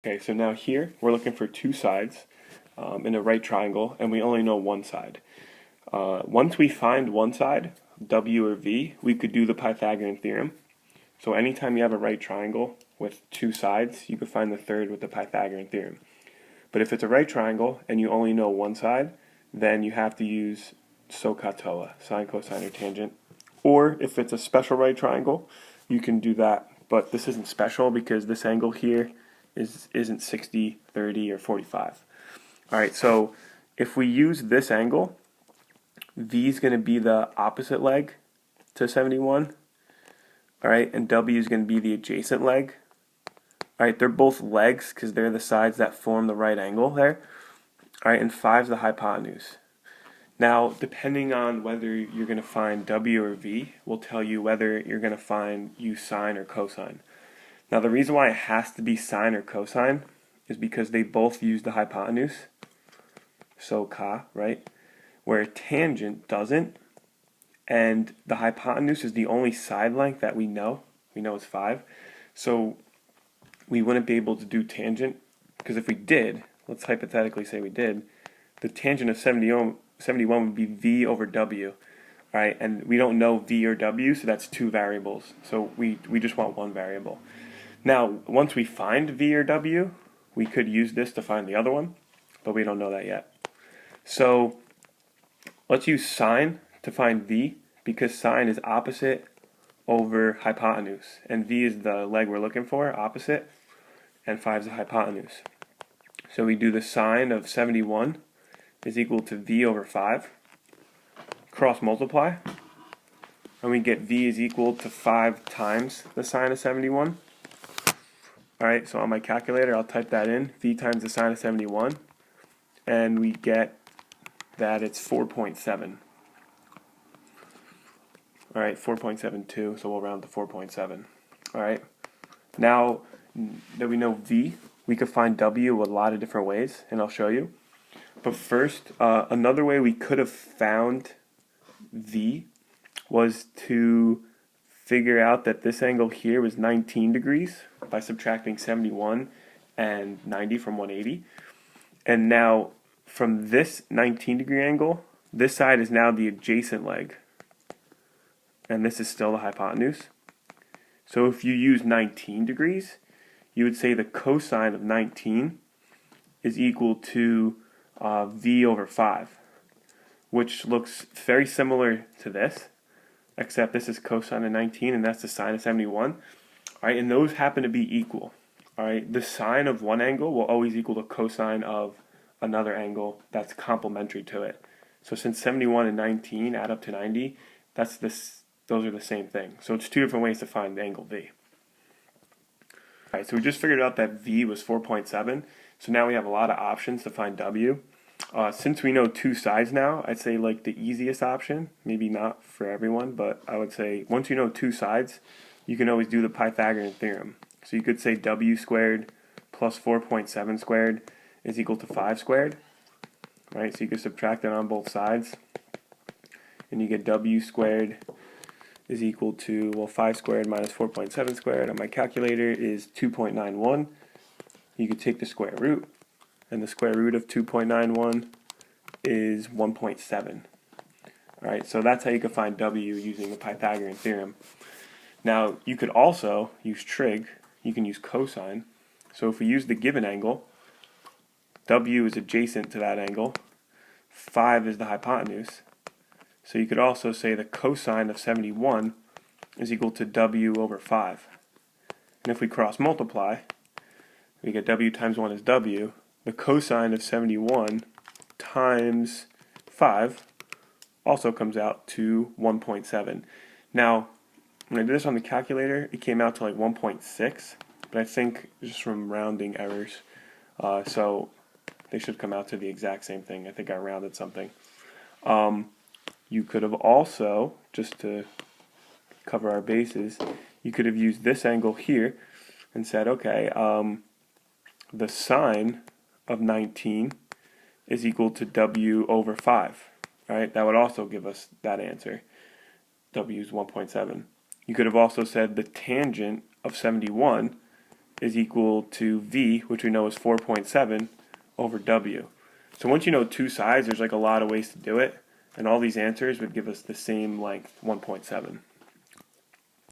Okay, so now here we're looking for two sides in a right triangle, and we only know one side. Once we find one side, W or V, we could do the Pythagorean theorem. So anytime you have a right triangle with two sides, you could find the third with the Pythagorean theorem. But if it's a right triangle and you only know one side, then you have to use SOH CAH TOA, sine, cosine, or tangent. Or if it's a special right triangle, you can do that. But this isn't special because this angle here isn't 60, 30, or 45. Alright, so if we use this angle, V is going to be the opposite leg to 71. Alright, and W is going to be the adjacent leg. Alright, they're both legs because they're the sides that form the right angle there. Alright, and 5 is the hypotenuse. Now, depending on whether you're going to find W or V, will tell you whether you're going to use sine or cosine. Now, the reason why it has to be sine or cosine is because they both use the hypotenuse, so CAH, right? Where tangent doesn't, and the hypotenuse is the only side length that we know. We know it's 5. So we wouldn't be able to do tangent, because if we did, let's hypothetically say we did, the tangent of 71 would be V over W. Right, and we don't know V or W, so that's two variables. So we just want one variable. Now, once we find V or W, we could use this to find the other one, but we don't know that yet. So let's use sine to find V, because sine is opposite over hypotenuse, and V is the leg we're looking for, opposite, and 5 is the hypotenuse. So we do the sine of 71 is equal to V over 5. Cross multiply, and we get V is equal to 5 times the sine of 71. Alright, so on my calculator I'll type that in, V times the sine of 71, and we get that it's 4.7. Alright, 4.72, so we'll round to 4.7. Alright, now that we know V, we could find W a lot of different ways, and I'll show you. But first, another way we could have found V was to figure out that this angle here was 19 degrees by subtracting 71 and 90 from 180. And now from this 19 degree angle, this side is now the adjacent leg, and this is still the hypotenuse. So if you use 19 degrees, you would say the cosine of 19 is equal to V over 5, which looks very similar to this, except this is cosine of 19 and that's the sine of 71. Alright, and those happen to be equal. Alright, the sine of one angle will always equal the cosine of another angle that's complementary to it. So since 71 and 19 add up to 90, those are the same thing. So it's two different ways to find the angle V. Alright, so we just figured out that V was 4.7, so now we have a lot of options to find W. Since we know two sides now, I'd say like the easiest option, maybe not for everyone, but I would say once you know two sides, you can always do the Pythagorean theorem. So you could say W squared plus 4.7 squared is equal to 5 squared, right? So you can subtract it on both sides, and you get W squared is equal to, well, 5 squared minus 4.7 squared on my calculator is 2.91. You could take the square root, and the square root of 2.91 is 1.7. Alright, so that's how you can find W using the Pythagorean theorem. Now, you could also use trig. You can use cosine. So if we use the given angle, W is adjacent to that angle, 5 is the hypotenuse. So you could also say the cosine of 71 is equal to W over 5. And if we cross multiply, we get W times 1 is W. The cosine of 71 times 5 also comes out to 1.7. Now, when I did this on the calculator, it came out to like 1.6, but I think just from rounding errors, so they should come out to the exact same thing. I think I rounded something. You could have also, just to cover our bases, you could have used this angle here and said, okay, the sine of 19 is equal to W over 5. Right? That would also give us that answer. W is 1.7. You could have also said the tangent of 71 is equal to V, which we know is 4.7, over W. So once you know two sides, there's like a lot of ways to do it, and all these answers would give us the same length, 1.7.